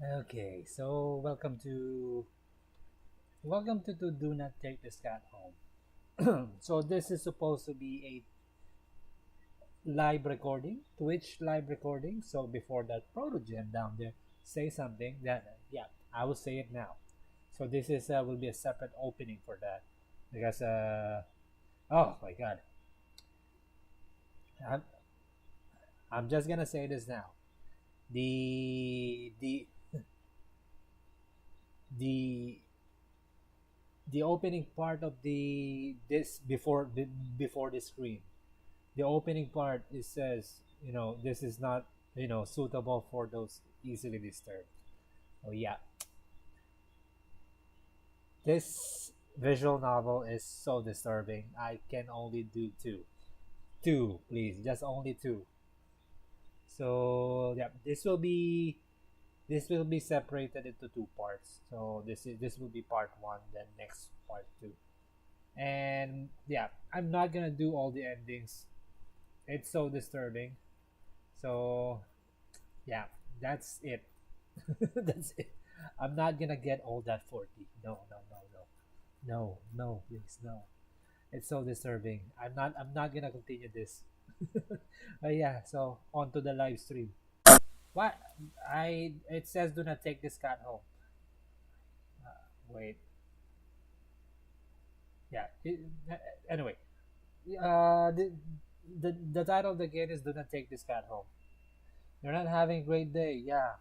Okay, so welcome to Do Not Take This Cat Home. So this is supposed to be a live recording, Twitch live recording. So before that Protogen down there say something, that yeah, I will say it now. So this is will be a separate opening for that because oh my god, I'm I'm just gonna say this now. The the opening part of the this before the screen, the opening part, it says, this is not, suitable for those easily disturbed. Oh yeah, this visual novel is so disturbing. I can only do two, please, just only two. So yeah, this will be separated into two parts. So this will be part one, then next part two. And yeah, I'm not gonna do all the endings. It's so disturbing. So yeah, that's it. That's it. I'm not gonna get all that 40. No, no, no, no. No, no, please, no. It's so disturbing. I'm not gonna continue this. But yeah, so on to the live stream. What? It says do not take this cat home. Wait. Yeah. Anyway, the title of the game is do not take this cat home. You're not having a great day. Yeah.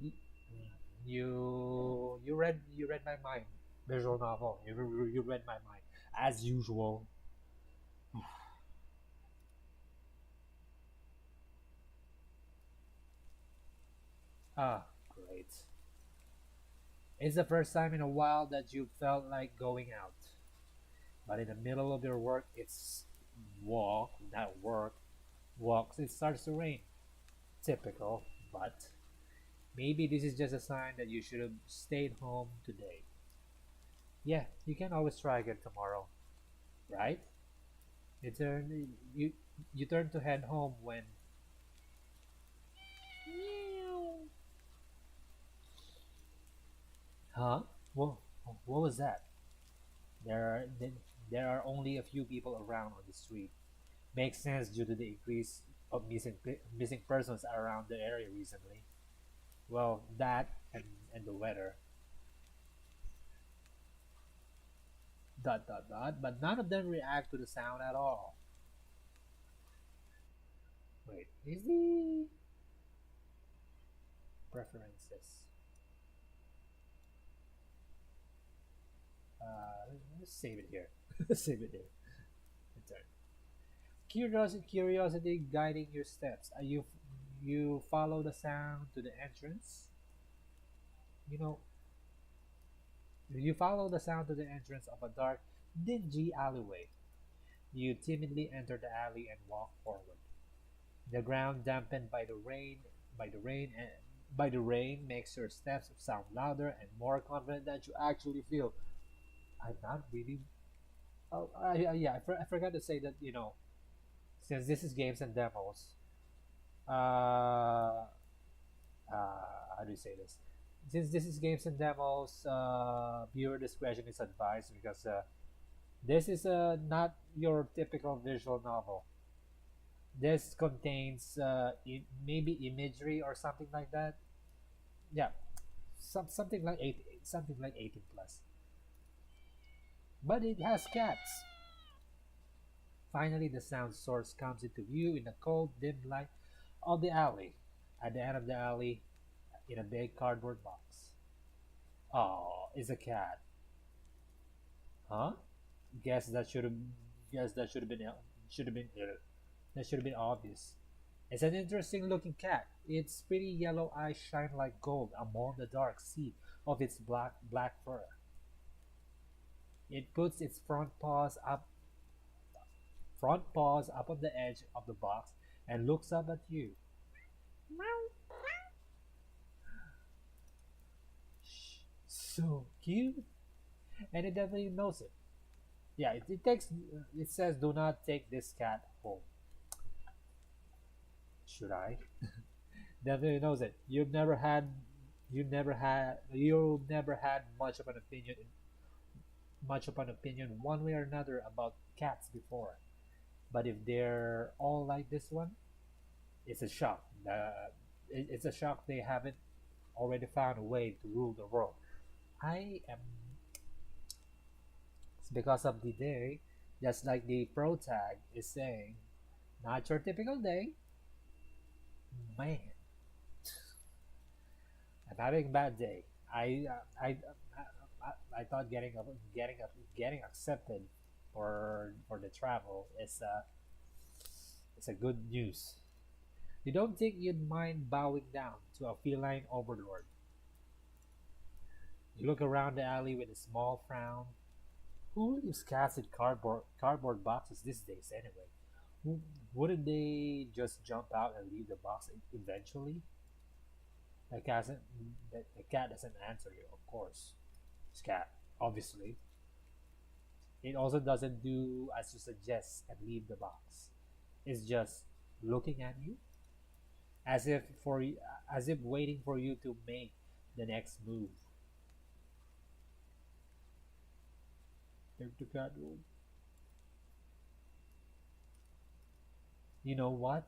Y- you read my mind. Visual novel. You read my mind as usual. Ah, great. It's the first time in a while that you felt like going out, but in the middle of your work, it's walk, not work, walks. It starts to rain. Typical, but maybe this is just a sign that you should have stayed home today. Yeah, you can always try again tomorrow, right? You turn to head home when. Huh? What? What was that? There are only a few people around on the street. Makes sense due to the increase of missing persons around the area recently. Well, that and the weather. Dot dot dot. But none of them react to the sound at all. Wait, is the preferences? Let's save it here. Save it here. Return. Curiosity guiding your steps. You follow the sound to the entrance. You know, you follow the sound to the entrance of a dark, dingy alleyway. You timidly enter the alley and walk forward. The ground dampened by the rain and by the rain makes your steps sound louder and more confident than you actually feel. I'm not really. Oh, yeah. I forgot to say that, since this is games and demos. Uh, how do you say this? Since this is games and demos, viewer discretion is advised because this is not your typical visual novel. This contains maybe imagery or something like that. Yeah, something like 18 plus. But it has cats. Finally, the sound source comes into view in the cold, dim light of the alley. At the end of the alley, in a big cardboard box. Oh, it's a cat. Huh? Guess that should have. Guess that should have been. Should have been. That should have been obvious. It's an interesting looking cat. Its pretty yellow eyes shine like gold among the dark sea of its black fur. It puts its front paws up on the edge of the box and looks up at you. So cute, and it definitely knows it. Yeah, it takes. It says, "Do not take this cat home." Should I? Definitely knows it. You've never had. You never had much of an opinion one way or another about cats before. But if they're all like this one, it's a shock. It's a shock they haven't already found a way to rule the world. I am It's because of the day, just like the pro tag is saying, not your typical day, man. I'm having a bad day. I thought getting accepted for the travel is a good news. You don't think you'd mind bowing down to a feline overlord? You look around the alley with a small frown. Who leaves cats in cardboard boxes these days anyway? Wouldn't they just jump out and leave the box eventually? The cat doesn't, the cat doesn't answer you, of course. It's cat, obviously. It also doesn't do as you suggest and leave the box. It's just looking at you as if waiting for you to make the next move. Take the cat home. You know what?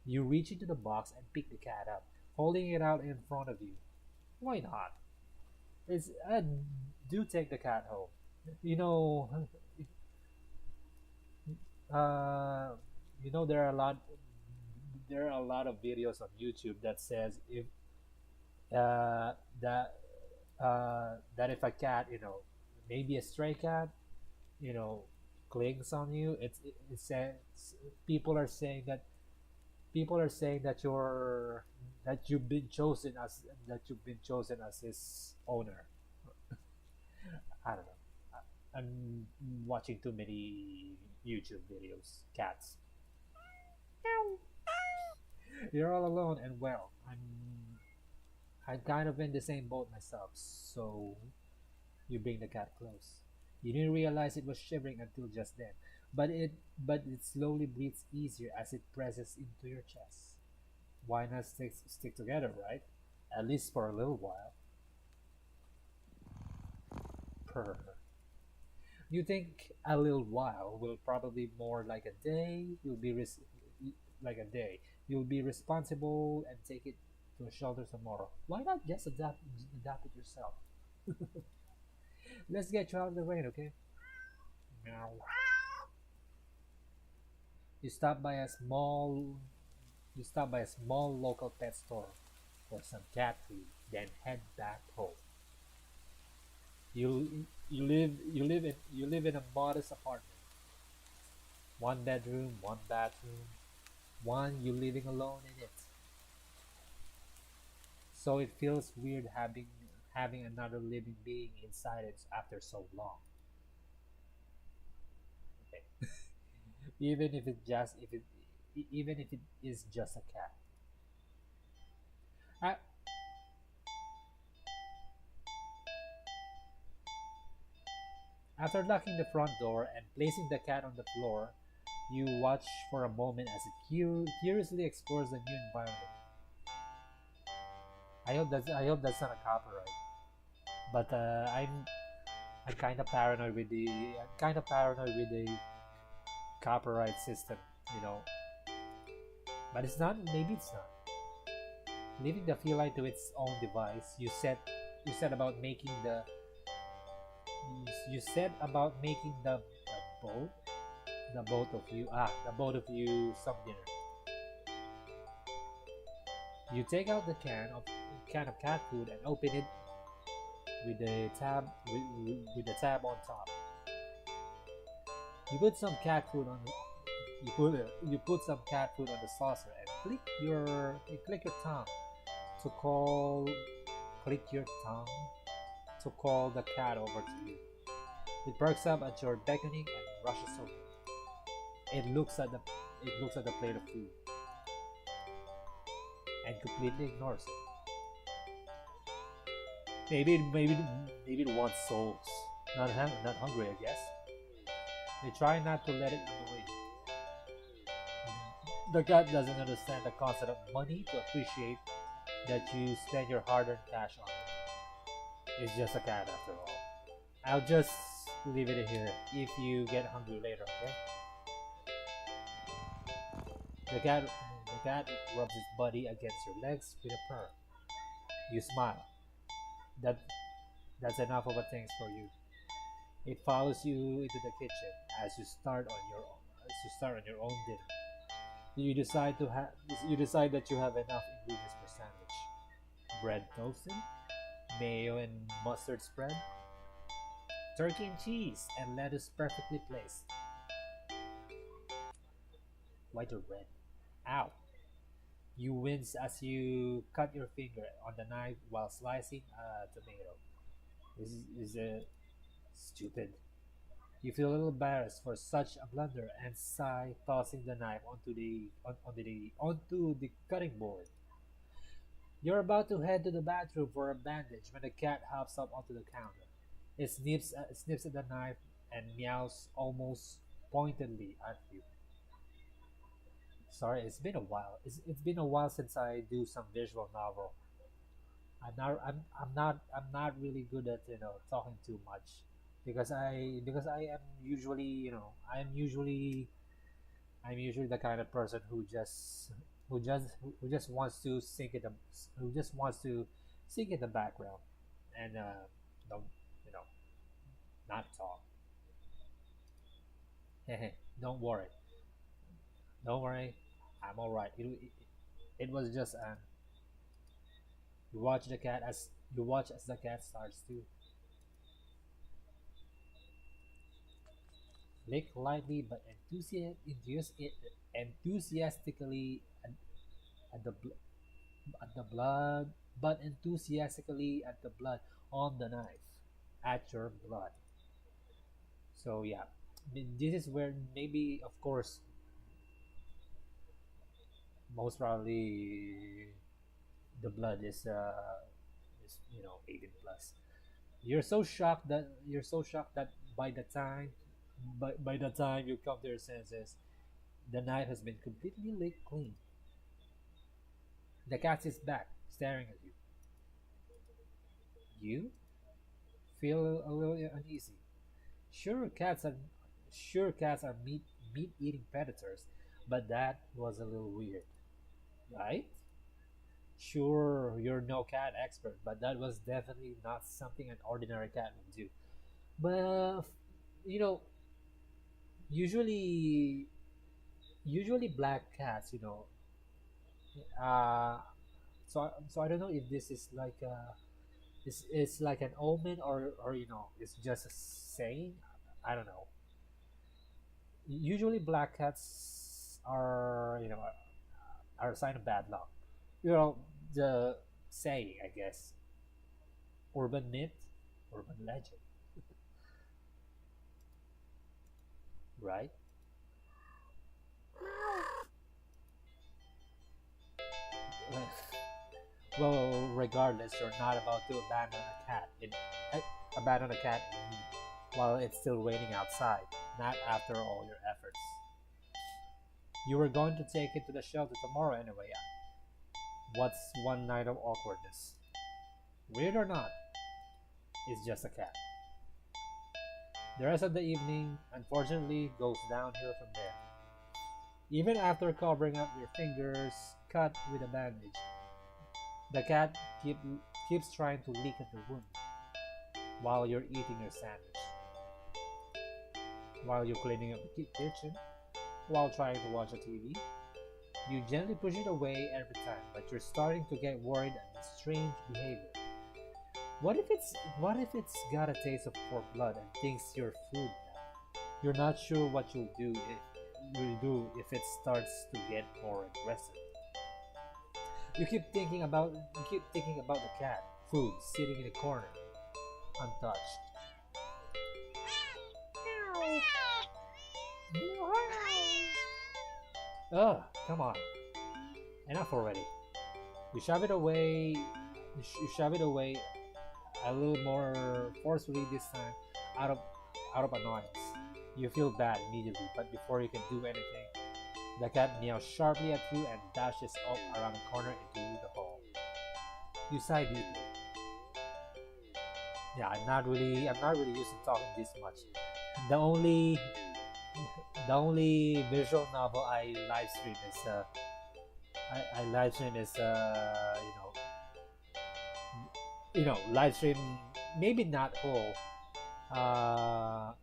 You reach into the box and pick the cat up, holding it out in front of you. Why not? It's Do take the cat home. You know, uh, there are a lot of videos on YouTube that says if uh, that that if a cat, maybe a stray cat, you know, clings on you, it says people are saying that that you've been chosen as his owner. I don't know. I'm watching too many YouTube videos. Cats. You're all alone, and well, I'm kind of in the same boat myself. So you bring the cat close. You didn't realize it was shivering until just then, but it slowly breathes easier as it presses into your chest. Why not stick together, right? At least for a little while. Purr. You think a little while will probably more like a day. Like a day. You'll be responsible and take it to a shelter tomorrow. Why not just adapt it yourself? Let's get you out of the rain, okay? Meow. You stop by a small you stop by a small local pet store for some cat food, then head back home. You live in a modest apartment, one bedroom, one bathroom, one you living alone in it. So it feels weird having another living being inside it after so long. Okay. Even if it just if it even if it is just a cat. A- After locking the front door and placing the cat on the floor, you watch for a moment as it curiously explores the new environment. I hope that's not a copyright. But I'm kind of paranoid with the copyright system, you know. But it's not. Maybe it's not. Leaving the feline to its own device, you said about making you said about making boat the both of you some dinner. You take out the can of cat food and open it with the tab on top. You put some cat food on you put some cat food on the saucer and click your tongue to call click your tongue to call the cat over to you. It perks up at your beckoning and rushes over. It looks at the it looks at the plate of food and completely ignores it. Maybe it wants souls. Not hungry, I guess. They try not to let it annoy you. The cat doesn't understand the concept of money to appreciate that you spend your hard-earned cash on it. It's just a cat after all. I'll just leave it here if you get hungry later, okay? The cat, the cat rubs its body against your legs with a purr. You smile. That, that's enough of a thanks for you. It follows you into the kitchen as you start on your own dinner. You decide to have you decide that you have enough ingredients for sandwich. Bread toasted, mayo and mustard spread, turkey and cheese, and lettuce perfectly placed. White or red? Ow! You wince as you cut your finger on the knife while slicing a tomato. Is it stupid? You feel a little embarrassed for such a blunder and sigh, tossing the knife onto the cutting board. You're about to head to the bathroom for a bandage when the cat hops up onto the counter. It sniffs at the knife and meows almost pointedly at you. Sorry, it's been a while. It's been a while since I do some visual novel. I'm not really good at talking too much because I am usually I'm usually the kind of person who just wants to who just wants to sing in the background and don't you know not talk. Don't worry, don't worry, I'm all right. It was just you watch as the cat starts to lick lightly but enthusiastically at the bl- at the blood but enthusiastically at the blood on the knife at your blood. So yeah, I mean, this is where maybe of course most probably the blood is 18 plus. You're so shocked that by the time you come to your senses, the knife has been completely licked clean. The cat is back, staring at you. You feel a little uneasy. Sure, cats are meat eating predators, but that was a little weird, right? Sure, you're no cat expert, but that was definitely not something an ordinary cat would do. But you know, usually usually black cats, uh, so I don't know if this is like it's like an omen or it's just a saying. I don't know. Usually black cats are a sign of bad luck. You know the saying, I guess, urban myth, urban legend, right? Well, regardless, you're not about to eh, abandon a cat in need while it's still raining outside. Not after all your efforts. You were going to take it to the shelter tomorrow anyway. What's one night of awkwardness? Weird or not, it's just a cat. The rest of the evening, unfortunately, goes downhill from there. Even after covering up your fingers cut with a bandage, the cat keeps trying to lick at the wound while you're eating your sandwich, while you're cleaning up the kitchen, while trying to watch a TV. You gently push it away every time, but you're starting to get worried at the strange behavior. What if it's got a taste of pork blood and thinks you're food now? You're not sure what you'll do if it starts to get more aggressive. You keep thinking about the cat, food sitting in a corner, untouched. Ugh, come on, enough already. You shove it away. You shove it away a little more forcefully this time, out of out of annoyance. You feel bad immediately, but before you can do anything, the cat meows sharply at you and dashes off around the corner into the hall. You sigh deeply. Yeah, I'm not really used to talking this much. The only the only visual novel I live stream is live stream, maybe not whole. Uh,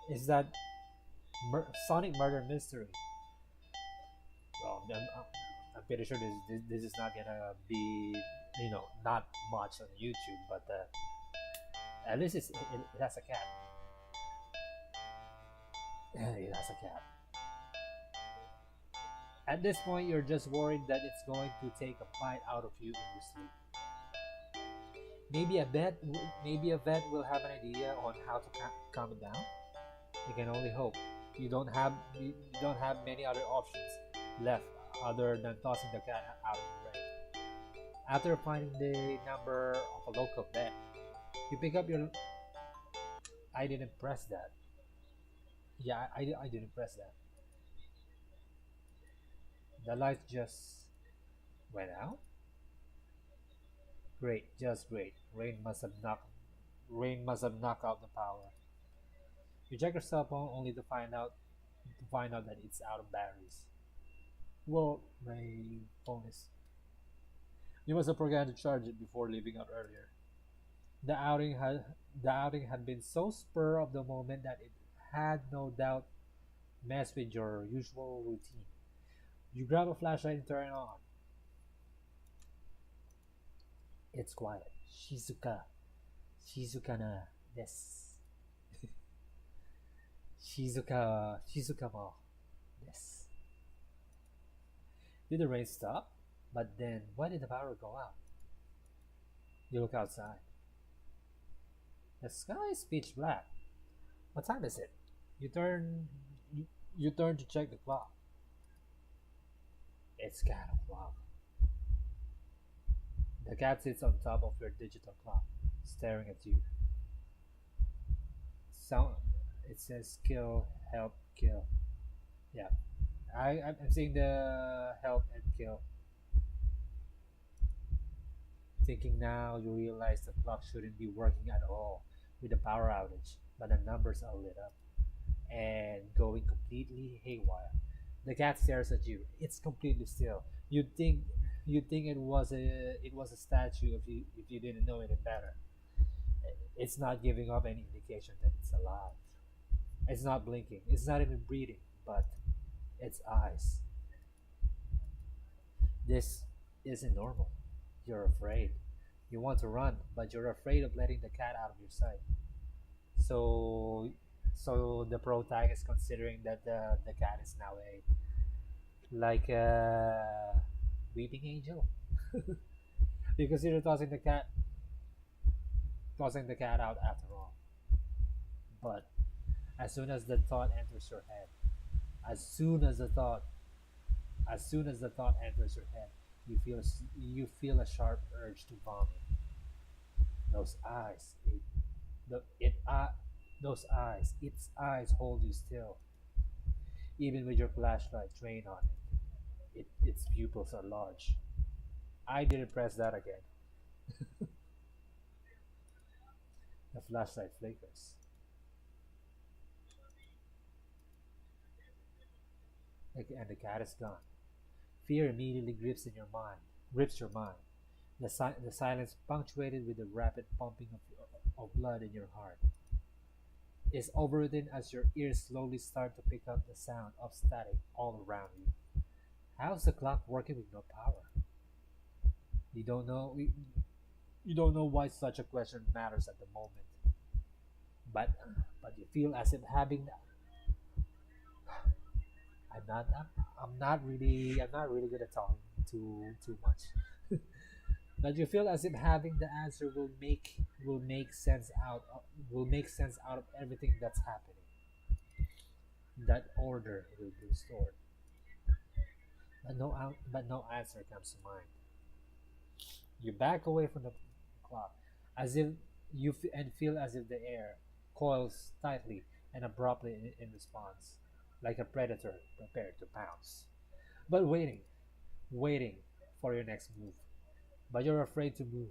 is that Sonic Murder Mystery? Well, I'm pretty sure this is not gonna be not much on YouTube, but at least it has a cat. It has a cat. At this point, you're just worried that it's going to take a bite out of you in your sleep. Maybe a vet will have an idea on how to calm it down. You can only hope. You don't have many other options left other than tossing the cat out of the rain. After finding the number of a local vet, you pick up your. I didn't press that. Yeah, I didn't press that. The lights just went out. Great, just great. Rain must have knocked out the power. You check your cell phone only to find out that it's out of batteries. Well, my phone is. You must have forgotten to charge it before leaving out earlier. The the outing had been so spur of the moment that it had no doubt messed with your usual routine. You grab a flashlight and turn it on. It's quiet. Shizuka na desu. Shizuka mo desu. Did the rain stop? But then, why did the power go out? You look outside. The sky is pitch black. What time is it? You turn you turn to check the clock. It's cat o'clock. The cat sits on top of your digital clock, staring at you. Sound. It says kill, help, kill. Yeah, I'm seeing the help and kill. Thinking now, you realize the clock shouldn't be working at all with the power outage, but the numbers are lit up and going completely haywire. The cat stares at you. It's completely still. You'd think it was a statue if you didn't know any better. It's not giving off any indication that it's alive. It's not blinking. It's not even breathing, but its eyes. This isn't normal. You're afraid. You want to run, but you're afraid of letting the cat out of your sight. So, so the pro tag is considering that the cat is now a like a weeping angel. You consider tossing the cat out after all. But as soon as the thought enters your head, as soon as the thought, as soon as the thought enters your head, you feel a sharp urge to vomit. Those eyes, the, it, those eyes, its eyes hold you still, even with your flashlight trained on it. Its pupils are large. I didn't press that again. The flashlight flickers, and the cat is gone. Fear immediately grips your mind. The silence, punctuated with the rapid pumping of blood in your heart, is overridden as your ears slowly start to pick up the sound of static all around you. How's the clock working with no power? You don't know. You don't know why such a question matters at the moment, but you feel as if having. I'm not really good at talking too much. But you feel as if having the answer will make sense will make sense out of everything that's happening. That order will be restored, but no answer comes to mind. You back away from the clock, as if and feel as if the air coils tightly and abruptly in response, like a predator prepared to pounce. But waiting for your next move. but you're afraid to move.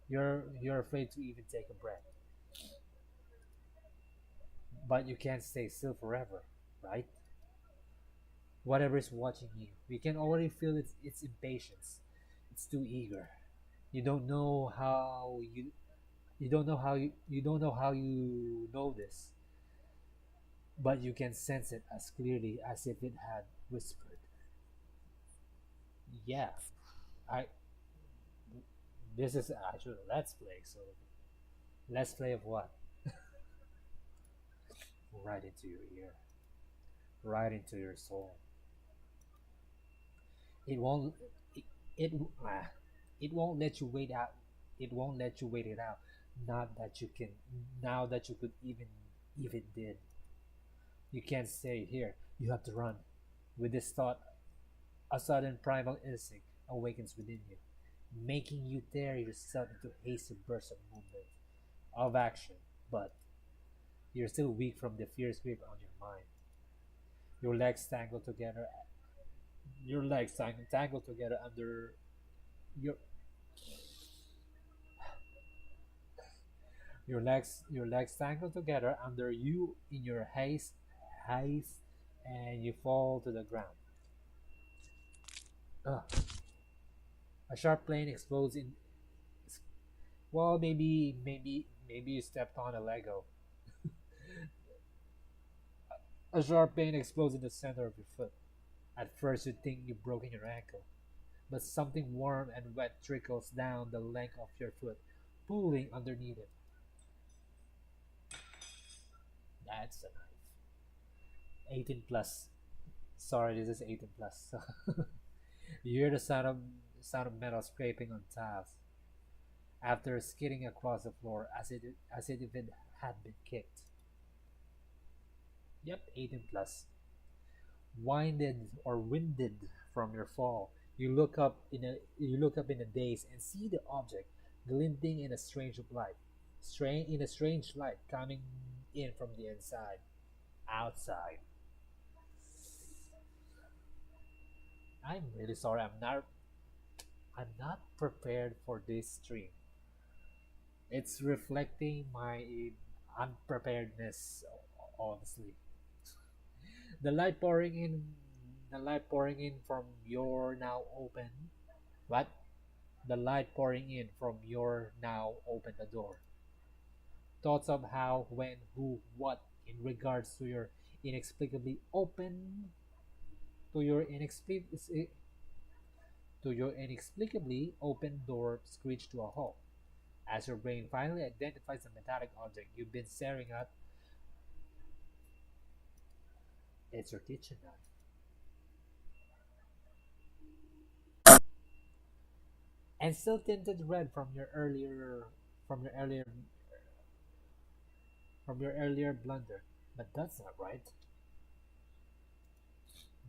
You're afraid to even take a breath. But you can't stay still forever, right? Whatever is watching you, we can already feel its impatience. It's too eager. You don't know how you don't know how you don't know how you know this, but you can sense it as clearly as if it had whispered. Yeah, I this is actually a let's play. So let's play of what? Right into your ear, right into your soul. It won't. It ah, it won't let you wait out. It won't let you wait it out. Not that you can. Now that you could even did. You can't stay here. You have to run. With this thought, a sudden primal instinct awakens within you, making you tear yourself into hasty bursts of movement, of action. But you're still weak from the fierce grip on your mind. Your legs tangled together. Your legs tangled together under your your legs tangled together under you in your haste, and you fall to the ground. Ugh. A sharp plane explodes in. Well, maybe you stepped on a Lego. A sharp pain explodes in the center of your foot. At first, you think you've broken your ankle, but something warm and wet trickles down the length of your foot, pulling underneath it. That's a knife. 18 plus. Sorry, this is 18 plus. You hear the sound of metal scraping on tiles after skidding across the floor as if it had been kicked. Yep, 18 plus. Winded or winded from your fall, you look up in a daze and see the object glinting in a strange light coming in from the inside. Outside. I'm really sorry. I'm not prepared for this stream. It's reflecting my unpreparedness, honestly. The light pouring in, the light pouring in from your now open. What? The light pouring in from your now open the door. Thoughts of how, when, who, what, in regards to your inexplicably open, to your inexplicably open door screech to a halt. As your brain finally identifies the metallic object you've been staring at, it's your kitchen knife. And still tinted red from your earlier from your earlier blunder. But that's not right.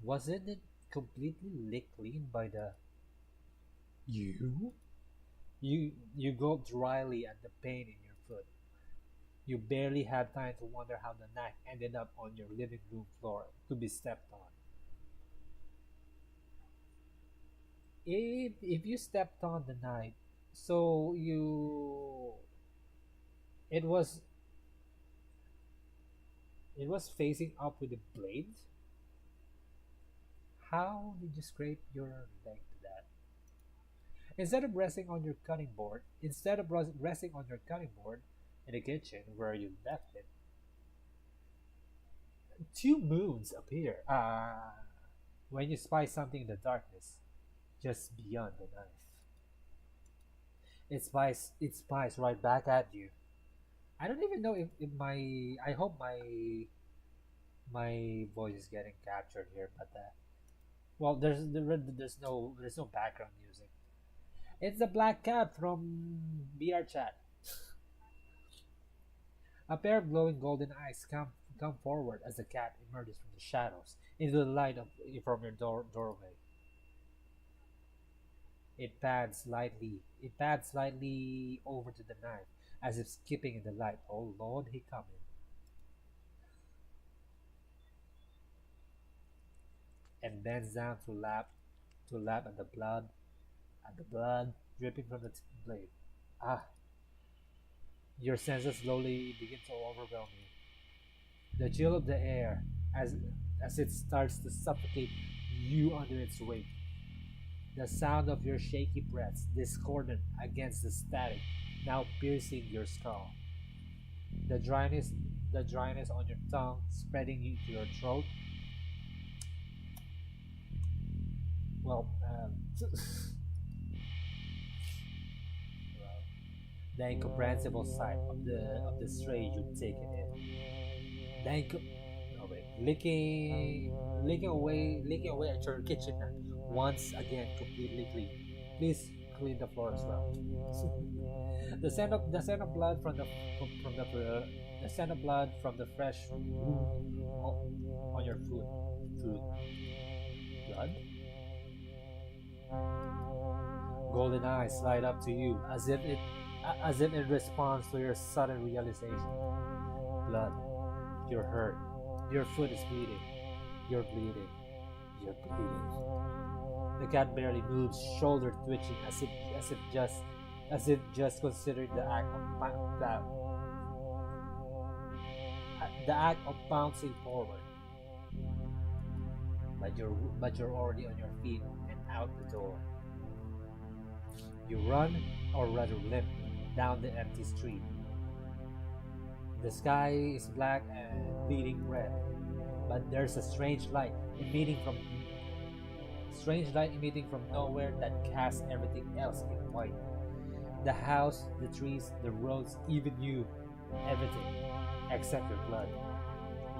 Wasn't it completely licked clean by the you? You gulped dryly at the pain in your foot. You barely had time to wonder how the knife ended up on your living room floor to be stepped on. If you stepped on the knife, so you it was it was facing up with the blade. How did you scrape your leg to that? Instead of resting on your cutting board in the kitchen where you left it, two moons appear. When you spy something in the darkness, just beyond the knife. It spies right back at you. I don't even know if my I hope my voice is getting captured here, but well, there's no background music. It's the black cat from BR chat. A pair of glowing golden eyes come forward as the cat emerges from the shadows into the light from your doorway. It pads slightly over to the knife, as if skipping in the light. Oh Lord, he coming, and bends down to lap at the blood and the blood dripping from the blade. Ah, your senses slowly begin to overwhelm you. The chill of the air as it starts to suffocate you under its weight. The sound of your shaky breaths discordant against the static now piercing your skull. The dryness the dryness on your tongue spreading into your throat. Well, well, the incomprehensible sight of the stray you've taken in. The inco- no wait, licking away at your kitchen knife. Once again, completely clean. Please clean the floor as well. The scent of blood the scent of blood from the fresh wound on your food. Blood. Golden eyes light up to you as if it responds to your sudden realization. Blood. You're hurt. Your foot is bleeding. You're bleeding. You're bleeding. The cat barely moves, shoulder twitching as if just considered the act of bouncing forward. But you're already on your feet and out the door. You run, or rather limp, down the empty street. The sky is black and bleeding red, but there's a strange light emitting from nowhere that casts everything else in white. The house, the trees, the roads, even you, everything, except your blood.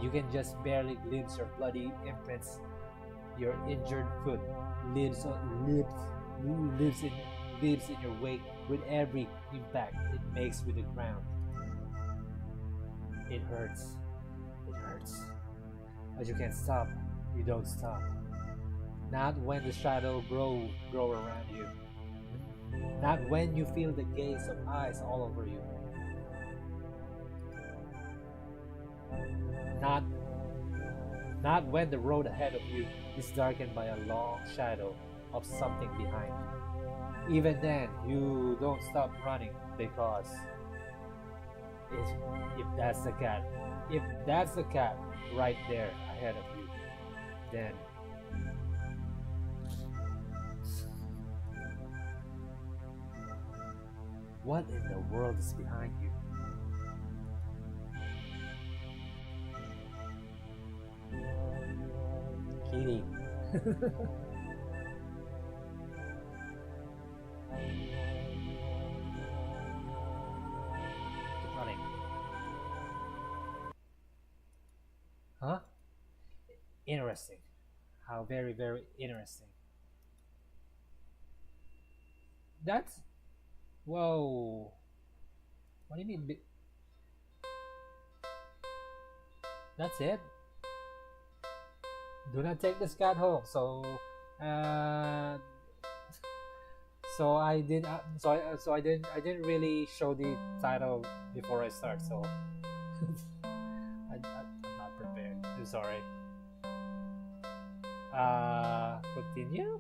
You can just barely glimpse your bloody imprints. Your injured foot lives lives in lives in your wake with every impact it makes with the ground. It hurts. It hurts. But you can't stop. You don't stop. Not when the shadow grow around you. Not when you feel the gaze of eyes all over you. Not not when the road ahead of you is darkened by a long shadow of something behind you. Even then, you don't stop running because if, if that's the cat, if that's the cat right there ahead of you, then what in the world is behind you? Kitty. Keep running. Huh? Interesting. How very, very interesting. That's. Whoa. What do you mean? That's it? Do not take this cat home. Uh, so I didn't really show the title before I start. So I'm not prepared. I'm sorry. Continue.